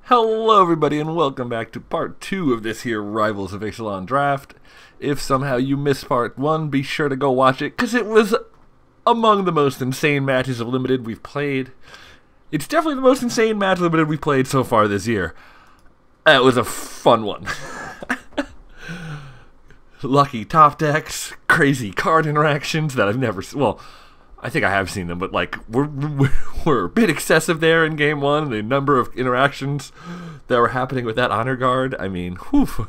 Hello everybody and welcome back to part 2 of this here Rivals of Ixalan draft. If somehow you missed part 1, be sure to go watch it, because it was among the most insane matches of Limited we've played. It's definitely the most insane match Limited we've played so far this year. That was a fun one. Lucky top decks, crazy card interactions that I've never seen. Well, I think I have seen them, but like we're a bit excessive there in game one. The number of interactions that were happening with that honor guard. I mean, whew.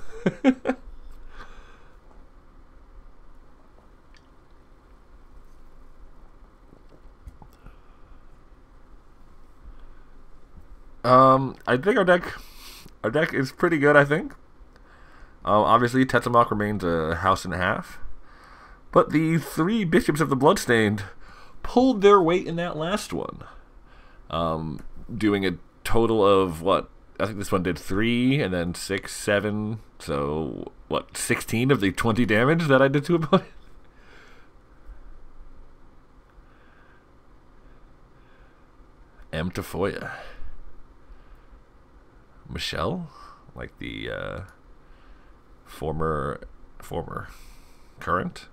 I think our deck is pretty good. I think. Obviously, Tetzimoc remains a house and a half, but the 3 bishops of the Bloodstained pulled their weight in that last one. Doing a total of, what, I think this one did 3, and then 6, 7, so, what, 16 of the 20 damage that I did to opponent? M to Foya. Michelle? Like the, current?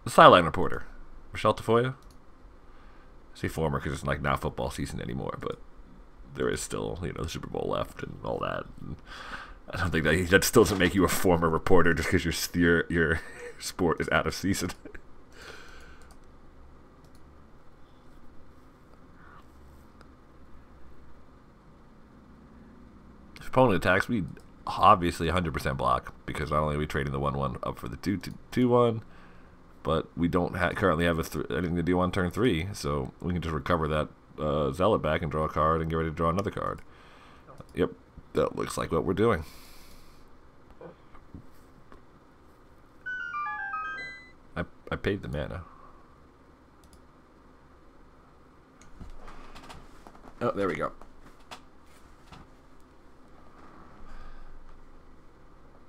The sideline reporter. Michelle Tafoya? I say former because it's like not football season anymore, but there is still, the Super Bowl left and all that. And I don't think that still doesn't make you a former reporter just because your sport is out of season. If opponent attacks, we obviously 100% block, because not only are we trading the 1/1 up for the 2/1, but we don't currently have anything to do on turn 3, so we can just recover that Zealot back and draw a card and get ready to draw another card. Yep, that looks like what we're doing. I paid the mana. Oh, there we go.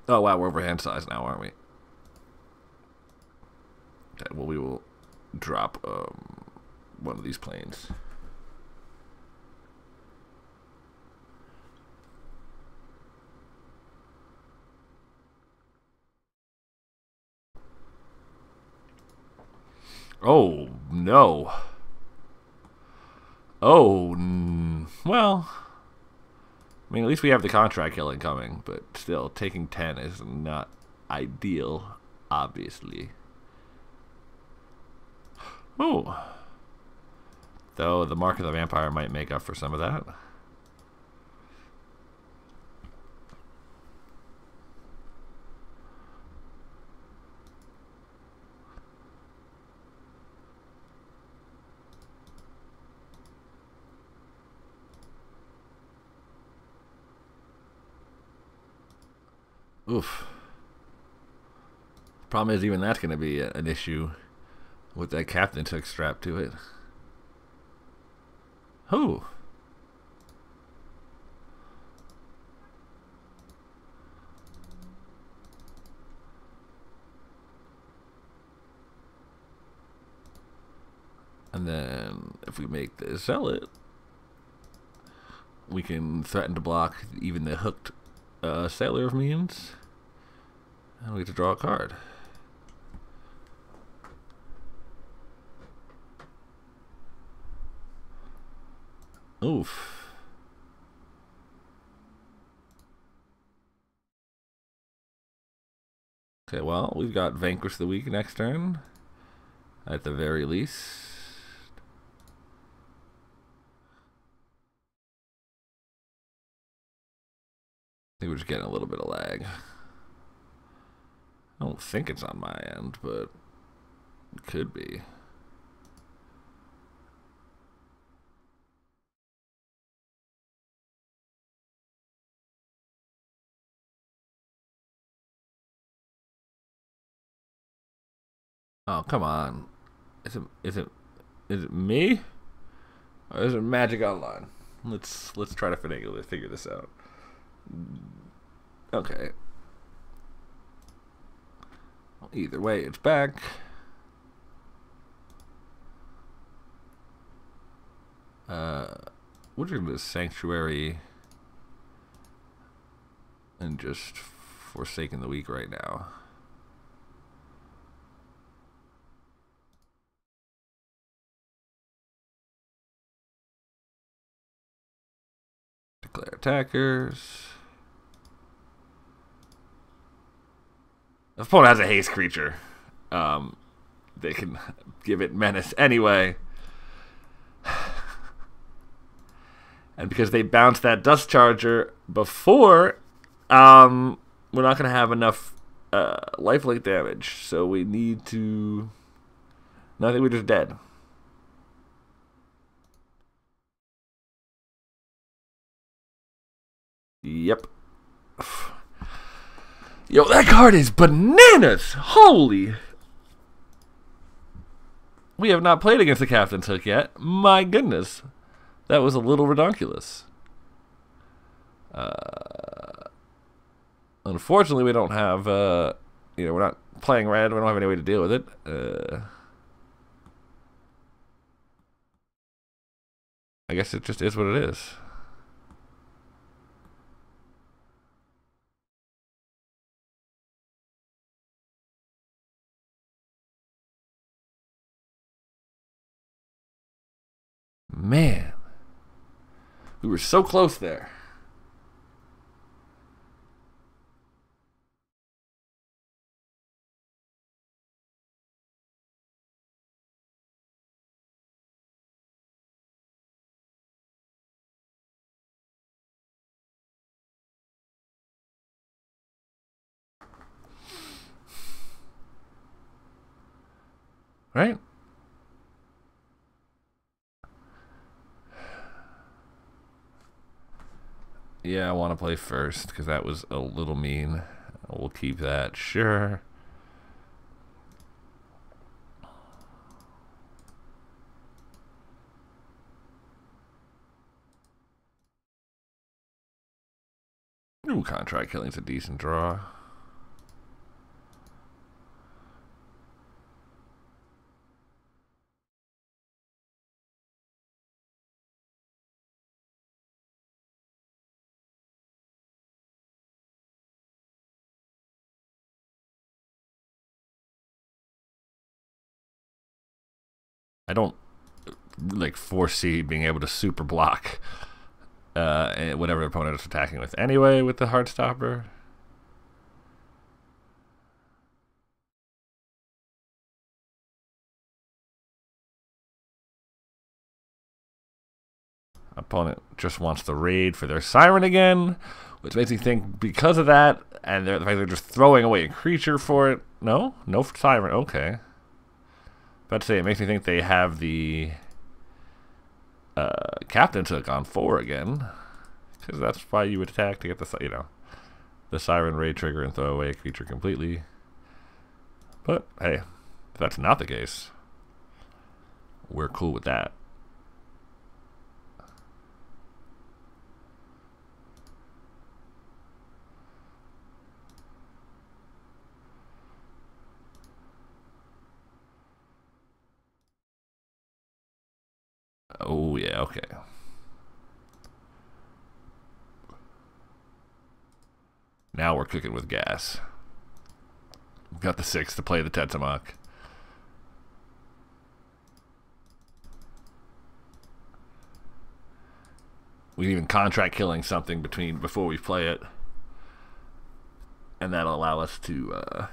Oh wow, we're over hand size now, aren't we? Okay, well, we will drop one of these planes. Oh, no. Oh, well, I mean, at least we have the contract killing coming, but still, taking 10 is not ideal, obviously. Oh. Though the Mark of the Vampire might make up for some of that. Oof. Problem is, even that's going to be an issue with that captain took strapped to it. Who? And then if we make the Zealot, we can threaten to block even the hooked Sailor of Means, and we get to draw a card. Oof. Okay, well, we've got Vanquish the Weak next turn, at the very least. I think we're just getting a little bit of lag. I don't think it's on my end, but it could be. Oh, come on. Is it me? Or is it Magic Online? Let's try to figure this out. Okay. Well, either way, it's back. we're just gonna do Sanctuary and just Forsaken the Weak right now. Declare attackers. If opponent has a haste creature, they can give it menace anyway. And because they bounced that Dust Charger before, we're not going to have enough lifelink damage. So we need to... No, I think we're just dead. Yep. Yo, that card is bananas! Holy... We have not played against the Captain's Hook yet. My goodness. That was a little redonkulous. Unfortunately, we don't have, we're not playing red. We don't have any way to deal with it. I guess it just is what it is. Man. We were so close there. Right? Yeah, I want to play first because that was a little mean. We'll keep that, sure. Ooh, Contract Killing's a decent draw. I don't like foresee being able to super block whatever the opponent is attacking with anyway with the Heartstopper. Opponent just wants the raid for their Siren again, which makes me think because of that and the fact they're just throwing away a creature for it. No Siren. Okay. About to say, it makes me think they have the Captain's Hook on 4 again, because that's why you would attack to get the Siren raid trigger and throw away a creature completely. But hey, if that's not the case, we're cool with that. Oh, yeah, okay. Now we're cooking with gas. We've got the 6 to play the Tetzimoc. We can even contract killing something before we play it. And that'll allow us to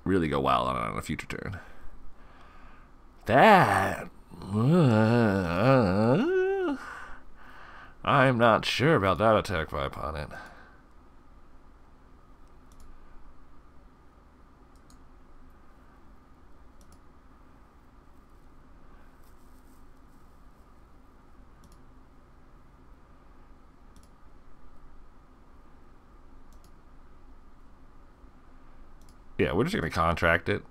really go wild on a future turn. That... I'm not sure about that attack by opponent. Yeah, we're just going to contract it.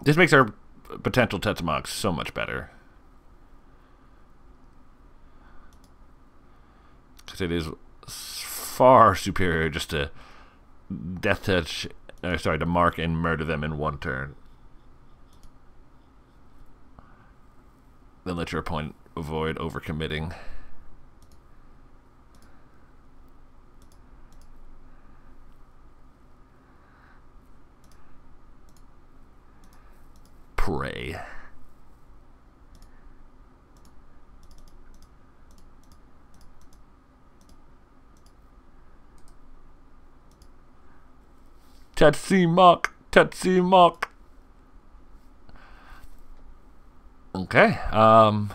This makes our potential Tetzimoc so much better. because it is far superior just to death touch, to mark and murder them in one turn. Then let your opponent avoid overcommitting. Pray. Tetzimoc, Tetzimoc. Okay. Yeah,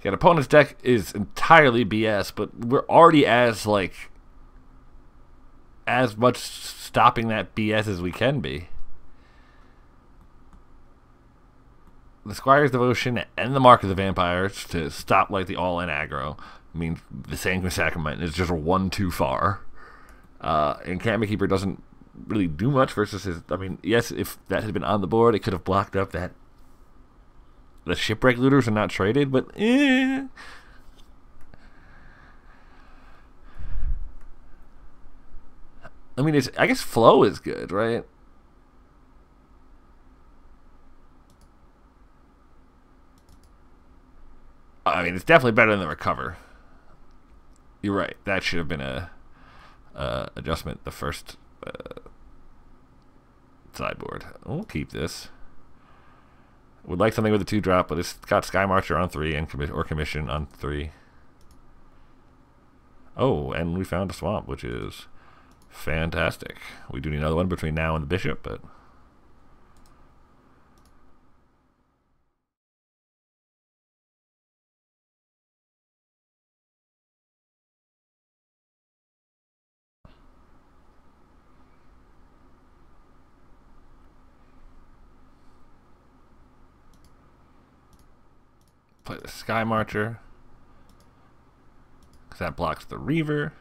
opponent's deck is entirely BS, but we're already as much stopping that BS as we can be. The Squire's Devotion and the Mark of the Vampires to stop the all-in aggro. I mean, the Sanguine Sacrament is just one too far. Encampment Keeper doesn't really do much versus his... I mean, yes, if that had been on the board, it could have blocked up that... The Shipwreck Looters are not traded, but... I mean, I guess Flow is good, right? I mean, it's definitely better than the Recover. You're right. That should have been a adjustment. The first sideboard. We'll keep this. Would like something with a 2-drop, but it's got Sky Marcher on 3 and Commission on 3. Oh, and we found a swamp, which is fantastic. We do need another one between now and the Bishop, but... Play the Sky Marcher, because that blocks the Reaver.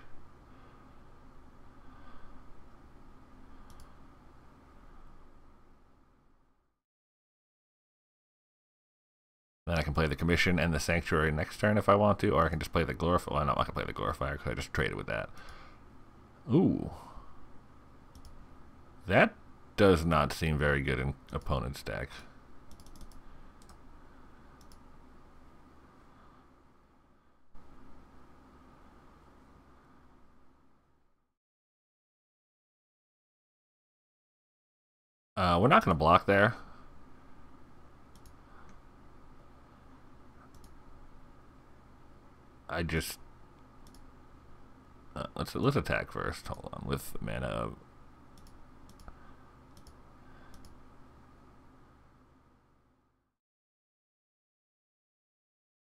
Then I can play the Commission and the Sanctuary next turn if I want to, or I can just play the Glorifier. Well, I'm not going to play the Glorifier because I just traded with that. Ooh. That does not seem very good in opponent's deck. We're not going to block there. I just let's attack first. Hold on, with mana.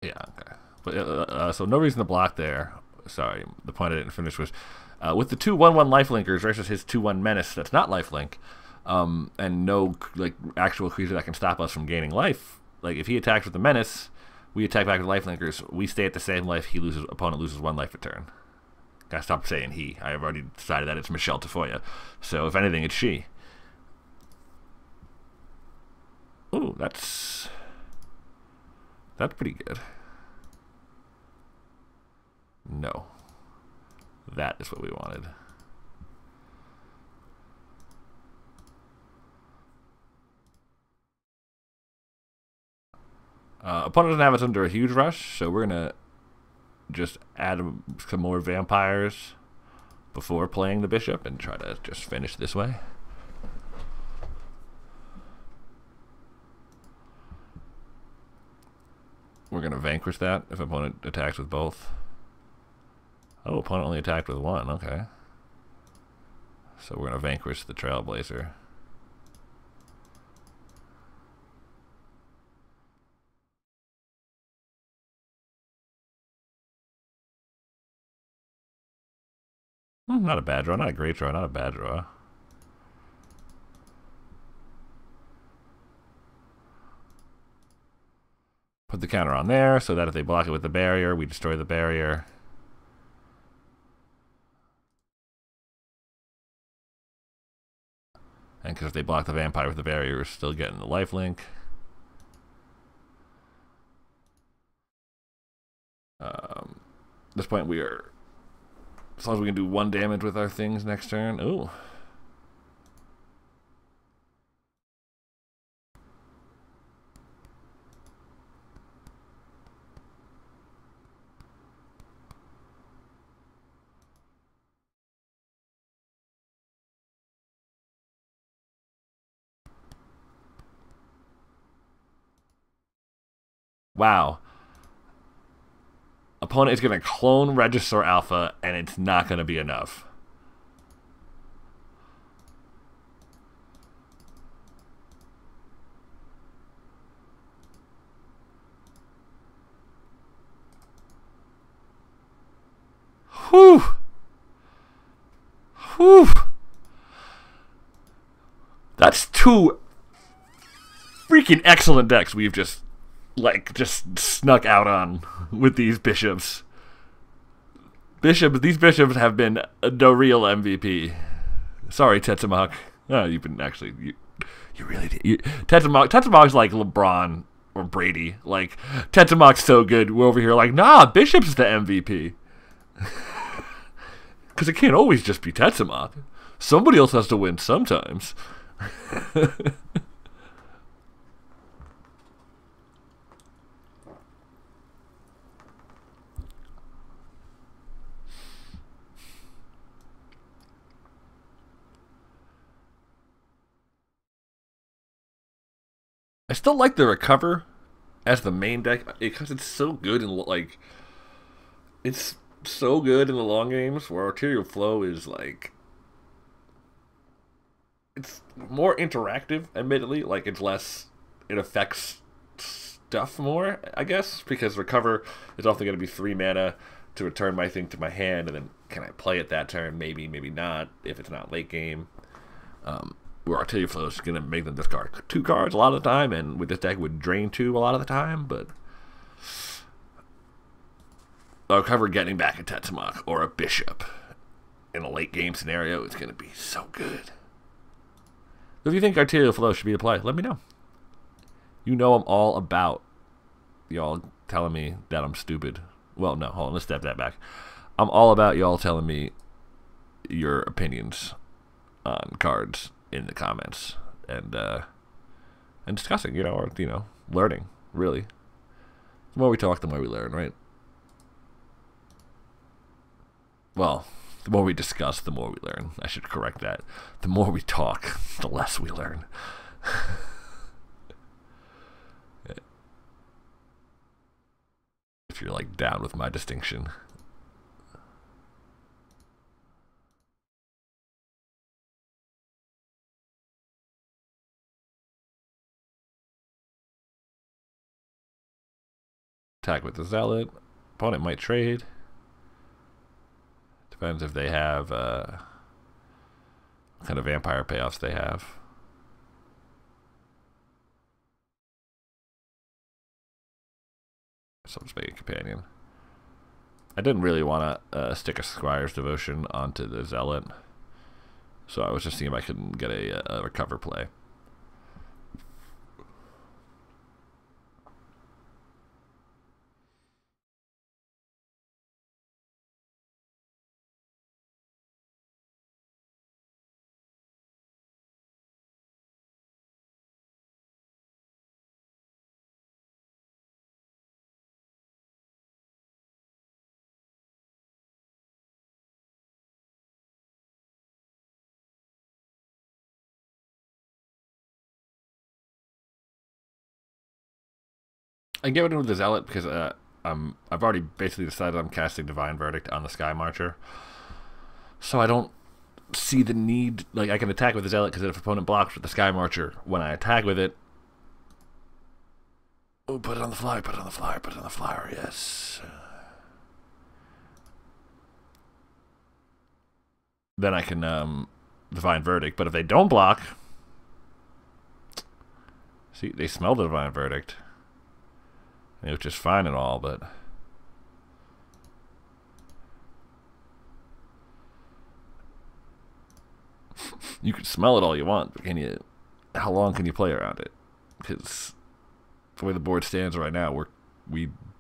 Yeah, okay. But so no reason to block there. Sorry, the point I didn't finish was with the 2/1/1 lifelinkers versus his 2/1 menace that's not lifelink, and no actual creature that can stop us from gaining life. Like if he attacks with the menace, we attack back with lifelinkers. We stay at the same life. Opponent loses 1 life a turn. Gotta stop saying he. I have already decided that it's Michelle Tafoya. So if anything, it's she. Ooh, that's pretty good. No. That is what we wanted. Opponent doesn't have us under a huge rush, so we're going to just add some more vampires before playing the Bishop and try to just finish this way. We're going to vanquish that if opponent attacks with both. Oh, opponent only attacked with 1. Okay. So we're going to vanquish the Trailblazer. Not a bad draw. Not a great draw. Not a bad draw. Put the counter on there so that if they block it with the barrier, we destroy the barrier. And because if they block the vampire with the barrier, we're still getting the lifelink. this point, we are, as long as we can do 1 damage with our things next turn. Ooh. Wow. Opponent is going to clone Regisaur Alpha, and it's not going to be enough. Whew. Whew. That's 2 freaking excellent decks we've just snuck out on with these bishops. These bishops have been the real MVP. Sorry, Tetzimoc. Oh, you've been actually, you really did. Tetzimoc's like LeBron or Brady. Like, Tetzimoc's so good. We're over here like, nah, Bishop's the MVP. Because it can't always just be Tetzimoc. Somebody else has to win sometimes. I still like the Recover as the main deck because it's so good in like it's so good in the long games where Arterial Flow is like it's more interactive, admittedly, like it affects stuff more, I guess, because Recover is often going to be 3 mana to return my thing to my hand, and then can I play it that turn? Maybe, maybe not, if it's not late game. Where Arterial Flow is going to make them discard 2 cards a lot of the time, and with this deck would drain 2 a lot of the time, but Recover getting back a Tetzimoc or a Bishop in a late game scenario is going to be so good. If you think Arterial Flow should be a play, let me know. You know I'm all about y'all telling me that I'm stupid. Well, no, hold on, let's step that back. I'm all about y'all telling me your opinions on cards in the comments and discussing, or learning, really. The more we talk, the more we learn, right? Well, the more we discuss, the more we learn. I should correct that. The more we talk, the less we learn. If you're like down with my distinction. Attack with the Zealot. Opponent might trade. Depends if they have what kind of vampire payoffs they have. So I'm just making a companion. I didn't really want to stick a Squire's Devotion onto the Zealot, so I was just seeing if I could get a Recover play. I get rid of the Zealot because I've already basically decided I'm casting Divine Verdict on the Sky Marcher, so I don't see the need. Like, I can attack with the Zealot because if opponent blocks with the Sky Marcher, when I attack with it, oh, put it on the flyer, put it on the flyer, put it on the flyer. Yes. Then I can Divine Verdict. But if they don't block, see, they smell the Divine Verdict. Which is fine and all, but you can smell it all you want, but how long can you play around it? Because the way the board stands right now, we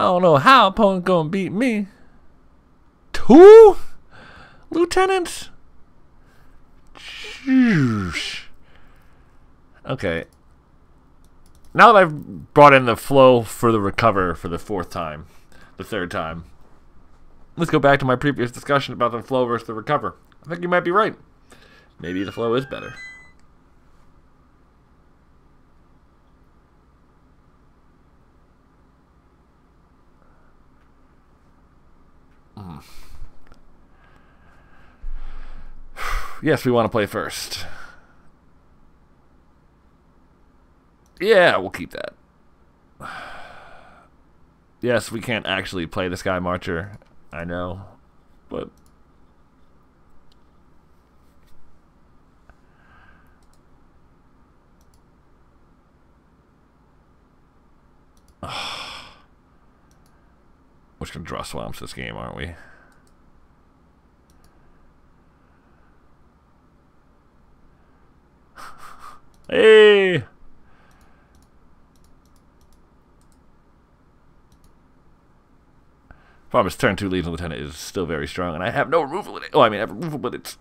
I don't know how opponent gonna beat me. 2 lieutenants? Jeez. Okay. Now that I've brought in the flow for the recover for the 4th time, the 3rd time, let's go back to my previous discussion about the flow versus the recover. I think you might be right. Maybe the flow is better. Yes, we want to play first. Yeah, we'll keep that. Yes, we can't actually play the Sky Marcher. I know, but... We're just going to draw swamps this game, aren't we? Hey! Problem is, turn 2 Legion Lieutenant is still very strong, and I have no removal in it. Oh, I mean, I have removal, but it's...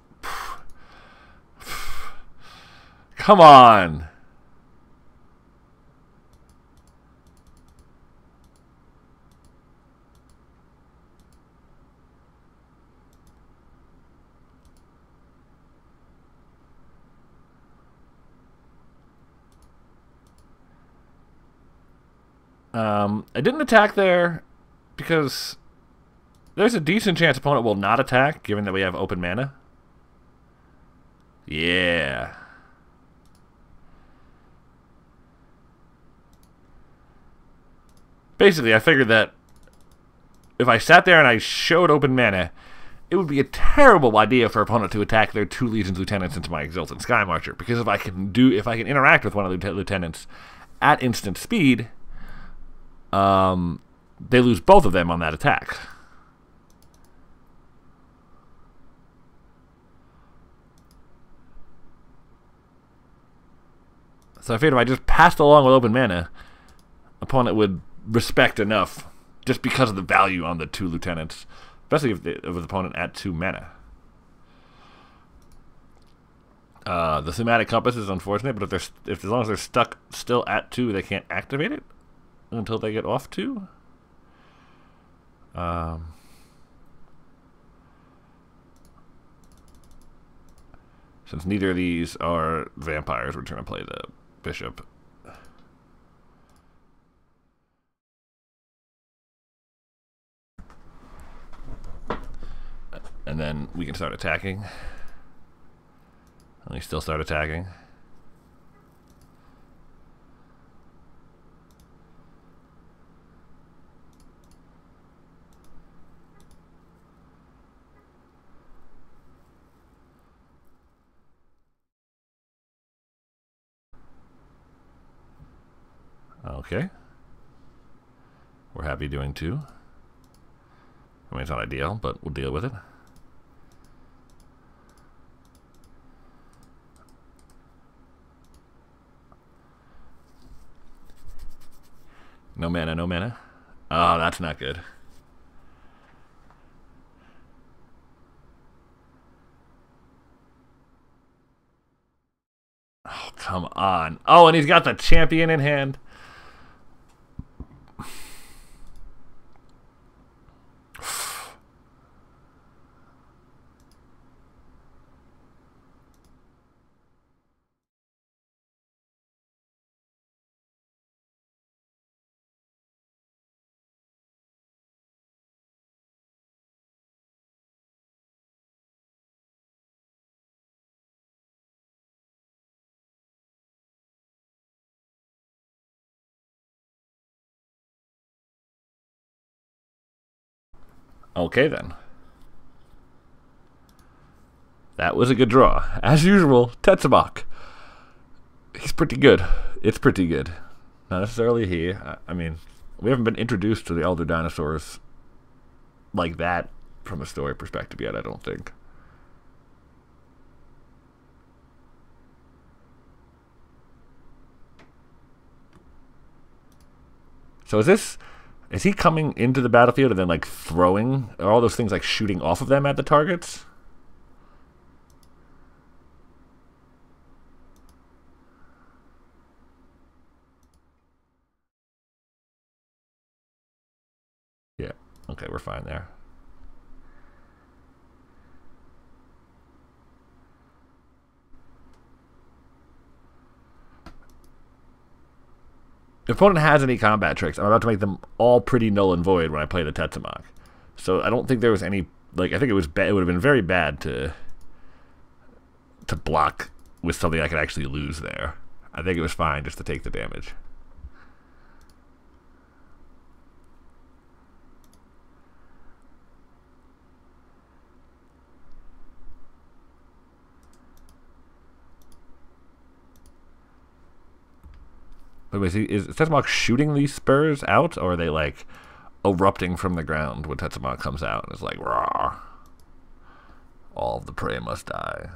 Come on! I didn't attack there because there's a decent chance opponent will not attack, given that we have open mana. Yeah. Basically, I figured that if I sat there and I showed open mana, it would be a terrible idea for opponent to attack their 2 Legions Lieutenants into my Exultant Sky Marcher, because if I can interact with one of the lieutenants at instant speed, they lose both of them on that attack. So I figured if I just passed along with open mana, opponent would respect enough just because of the value on the 2 lieutenants, especially if the opponent at 2 mana. The thematic compass is unfortunate, but if as long as they're stuck still at 2, they can't activate it until they get off 2. Since neither of these are vampires, we're trying to play the bishop. And then we can start attacking. And we still start attacking. Okay. We're happy doing 2. I mean, it's not ideal, but we'll deal with it. No mana, no mana. Oh, that's not good. Oh, come on. Oh, and he's got the champion in hand. Okay, then. That was a good draw. As usual, Tetzimoc. He's pretty good. It's pretty good. Not necessarily he. I mean, we haven't been introduced to the Elder Dinosaurs like that from a story perspective yet, I don't think. So is this... Is he coming into the battlefield and then, like, throwing? Are all those things, like, shooting off of them at the targets? Yeah. Okay, we're fine there. If opponent has any combat tricks, I'm about to make them all pretty null and void when I play the Tetzimoc. So I don't think there was any, like, I think it was it would have been very bad to block with something I could actually lose there. I think it was fine just to take the damage. But wait, is Tetzimoc shooting these spurs out, or are they, like, erupting from the ground when Tetzimoc comes out? And it's like, raw. All of the prey must die.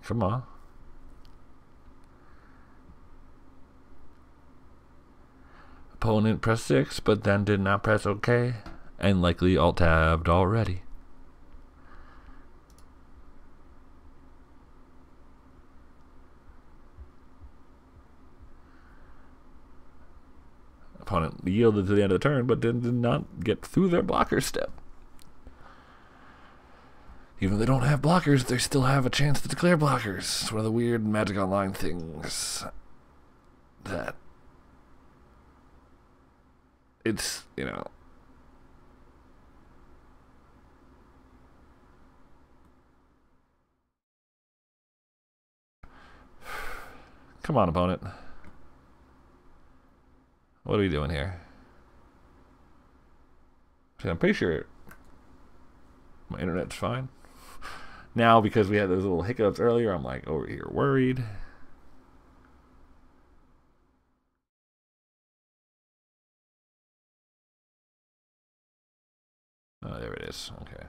Come on. Opponent pressed 6, but then did not press OK, and likely alt-tabbed already. Opponent yielded to the end of the turn, but did not get through their blocker step. Even though they don't have blockers, they still have a chance to declare blockers. It's one of the weird Magic Online things that it's, you know. Come on, opponent. What are we doing here? See, I'm pretty sure my internet's fine. Now, because we had those little hiccups earlier, I'm like over here worried. Oh, there it is. Okay.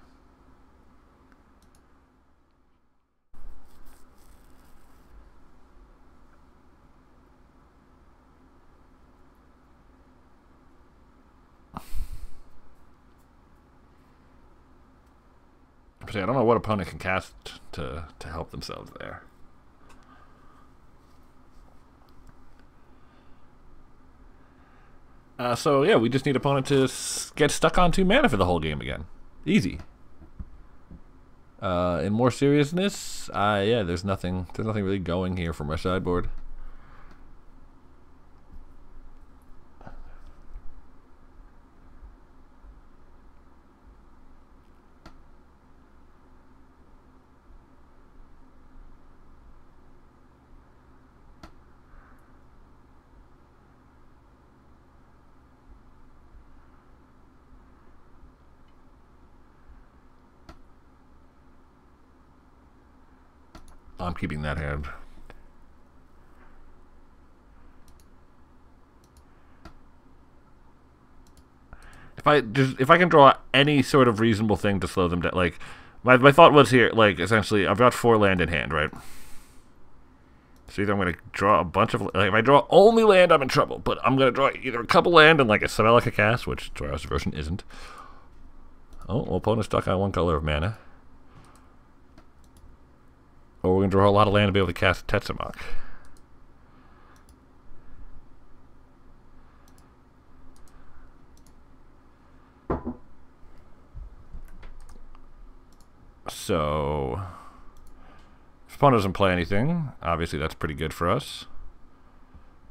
See, I don't know what opponent can cast to help themselves there. So yeah, we just need opponent to get stuck on 2 mana for the whole game again. Easy. In more seriousness, yeah, there's nothing really going here from our sideboard. I'm keeping that hand. If I can draw any sort of reasonable thing to slow them down, like my thought was here, like essentially I've got 4 land in hand, right? So either I'm gonna draw a bunch of, like, if I draw only land, I'm in trouble. But I'm gonna draw either a couple land and like a spell like a cast, which Zoroastri's version isn't. Oh, well, opponent's stuck on 1 color of mana. Or we're going to draw a lot of land to be able to cast Tetzimoc. So, if opponent doesn't play anything, obviously that's pretty good for us.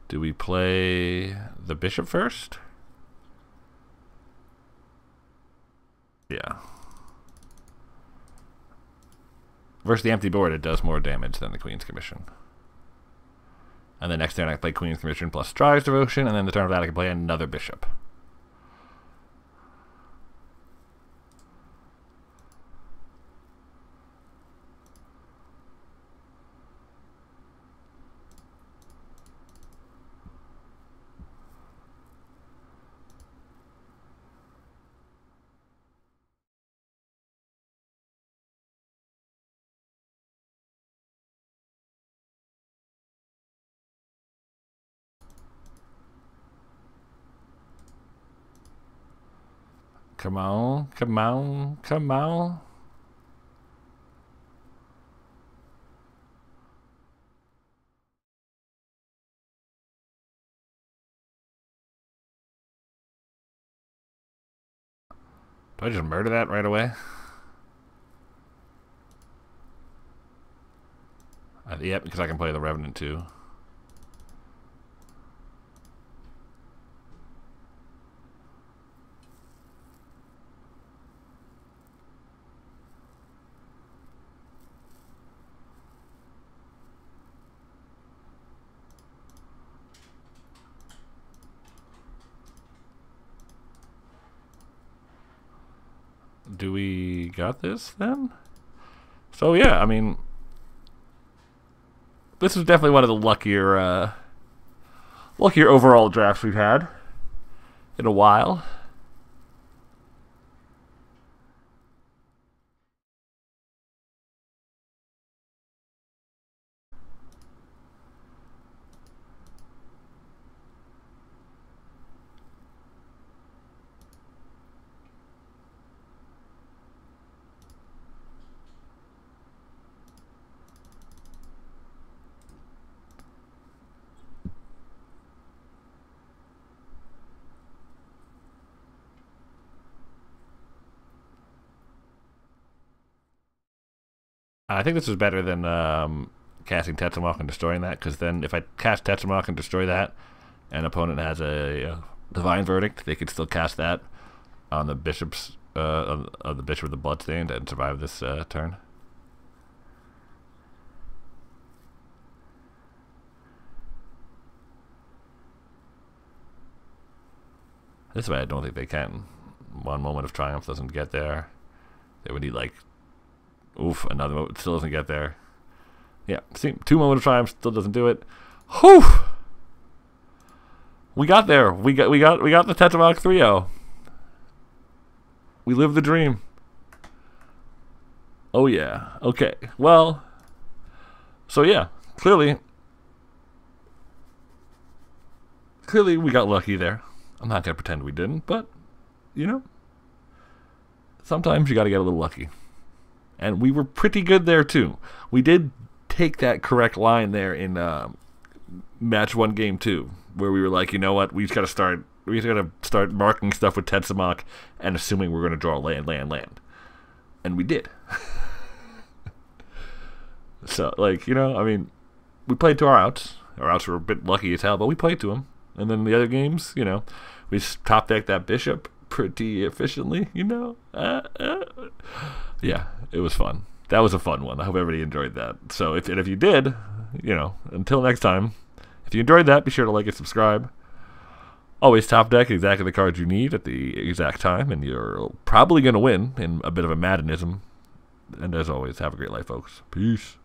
Do we play the bishop first? Yeah. Versus the empty board, it does more damage than the Queen's Commission. And the next turn I can play Queen's Commission plus Strive's Devotion, and then the turn of that I can play another bishop. Come on, come on, come on. Do I just murder that right away? Yep, because I can play the Revenant too. Do we got this then? So yeah, I mean, this is definitely one of the luckier overall drafts we've had in a while. I think this is better than casting Tetzimoc and destroying that, because then if I cast Tetzimoc and destroy that, and an opponent has a Divine Verdict, they could still cast that on the bishops of the Bishop of the Bloodstained and survive this turn. This way I don't think they can. One moment of triumph doesn't get there. They would need like, oof, another moment still doesn't get there. Yeah, see, 2 moment of triumph still doesn't do it. Whew! We got there. We got the Tetzimoc 3-0. We lived the dream. Oh yeah. Okay. Well, so yeah, clearly we got lucky there. I'm not gonna pretend we didn't, but you know, sometimes you got to get a little lucky. And we were pretty good there too. We did take that correct line there in match 1, game 2, where we were like, you know what, we just got to start marking stuff with Tetzimoc and assuming we're going to draw land, and we did. So, like, you know, I mean, we played to our outs. Our outs were a bit lucky as hell, but we played to them. And then the other games, you know, we top decked that bishop pretty efficiently, you know. Yeah, it was fun. That was a fun one. I hope everybody enjoyed that. So if you did, you know, until next time, if you enjoyed that, be sure to like and subscribe. Always top deck exactly the cards you need at the exact time, and you're probably going to win in a bit of a Maddenism. And as always, have a great life, folks. Peace.